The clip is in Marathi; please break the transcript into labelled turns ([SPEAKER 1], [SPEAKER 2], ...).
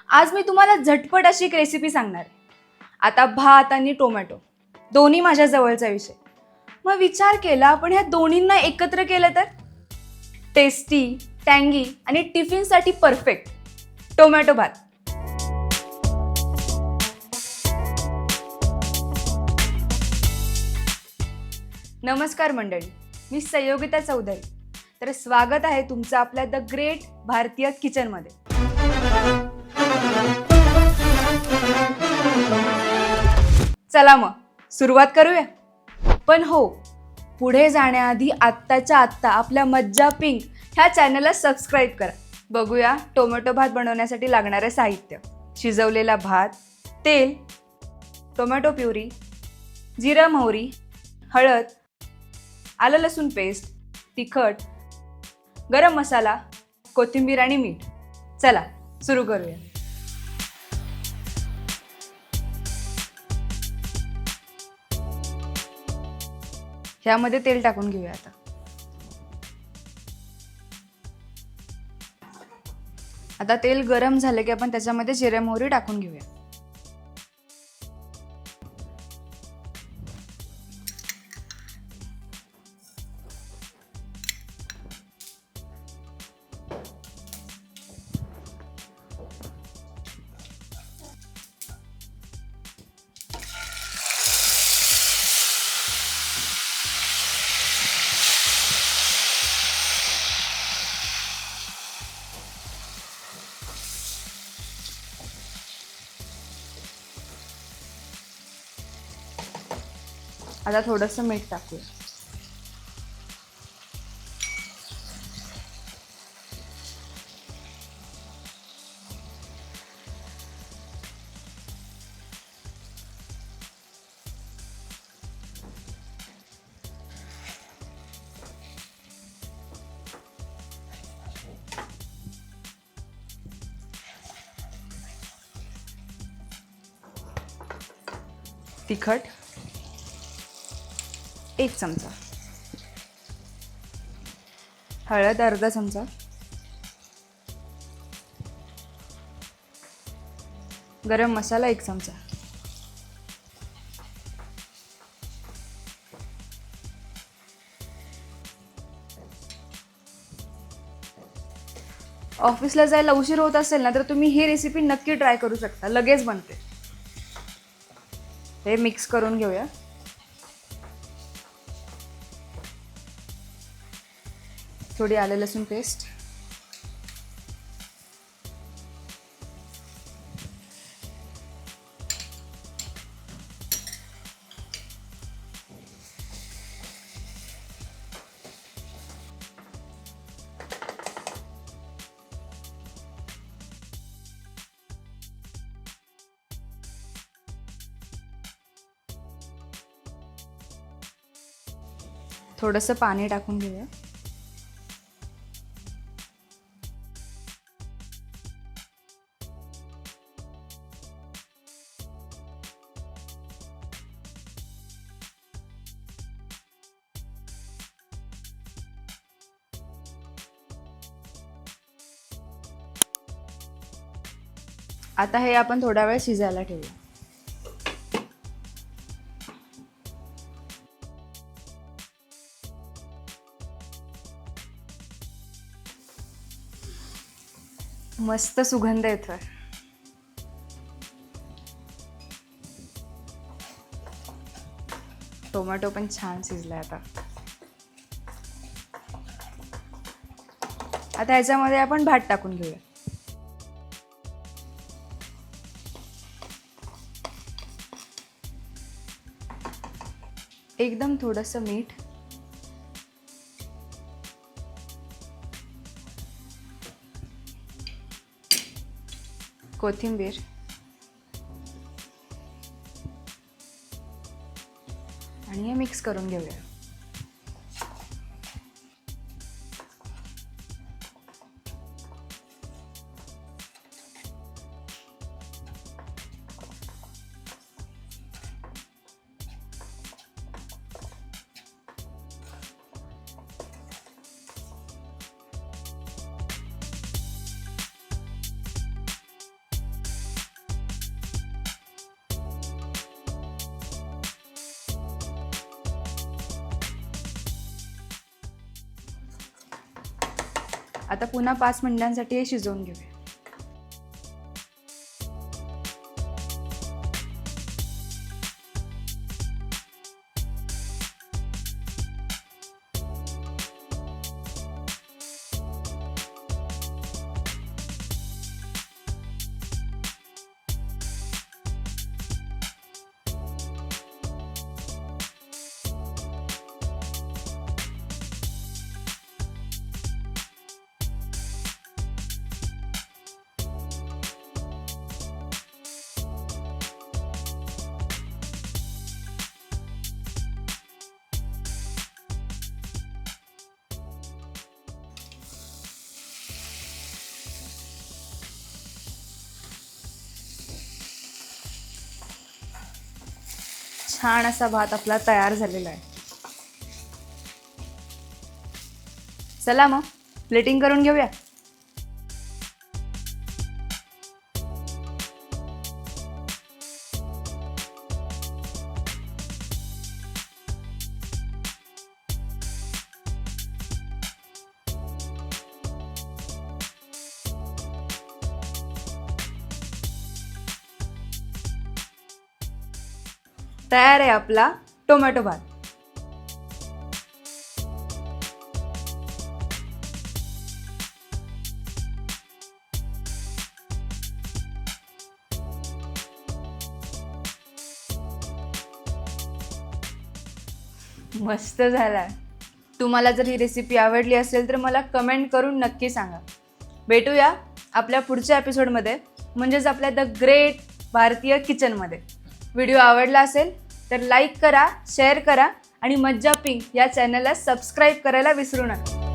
[SPEAKER 1] आज मी तुम्हाला झटपट अशी एक रेसिपी सांगणार आहे. आता भात आणि टोमॅटो दोन्ही माझ्या जवळचा विषय. मग विचार केला, पण ह्या दोन्हींना एकत्र केलं तर टेस्टी, टँगी आणि टिफिनसाठी परफेक्ट टोमॅटो भात. नमस्कार मंडळी, मी संयोगिता चौधरी. तर स्वागत आहे तुमचं आपल्या द ग्रेट भारतीय किचनमध्ये. चला मग सुरुवात करूया. पण हो, पुढे जाण्याआधी आत्ताच्या आत्ता आपल्या मज्जा पिंक ह्या चॅनलला सबस्क्राईब करा. बघूया टोमॅटो भात बनवण्यासाठी लागणारे साहित्य: शिजवलेला भात, तेल, टोमॅटो प्युरी, जिरं मोहरी, हळद, आलं लसूण पेस्ट, तिखट, गरम मसाला, कोथिंबीर आणि मीठ. चला सुरू करूया. ह्यामध्ये तेल टाकून घेऊया. आता तेल गरम झालं की आपण त्याच्यामध्ये जिरे मोहरी टाकून घेऊया. आता थोडंसं मीठ टाकूया. तिखट 1 चमचा, हळद अर्धा चमचा, गरम मसाला 1 चमचा. ऑफिसला जायला उशीर होत असेल ना, तर तुम्ही ही रेसिपी नक्की ट्राय करू शकता. लगेच बनते. हे मिक्स करून घेऊया. थोडी आलं लसूण पेस्ट, थोडंसं पाणी टाकून घेऊया. आता हे आपण थोडा वेळ शिजायला ठेवूया. मस्त सुगंध येतोय. टोमॅटो पण छान शिजलाय. आता ह्याच्यामध्ये आपण भात टाकून घेऊया. एकदम थोडंसं मीठ, कोथिंबीर आणि हे मिक्स करून घेऊया. आता पुन्हा 5 मिनिटांसाठी हे शिजवून घेऊया. छान असा भात आपला तयार झालेला आहे. चला मग प्लेटिंग करून घेऊया. तयार आहे आपला टोमॅटो भात. मस्त झालाय. तुम्हाला जर ही रेसिपी आवडली असेल तर मला कमेंट करून नक्की सांगा. भेटूया आपल्या पुढच्या एपिसोडमध्ये, म्हणजेच आपल्या द ग्रेट भारतीय किचनमध्ये. व्हिडिओ आवडला असेल तर लाईक करा, शेअर करा आणि मज्जा पिंक या चॅनलला सबस्क्राईब करायला विसरू नका.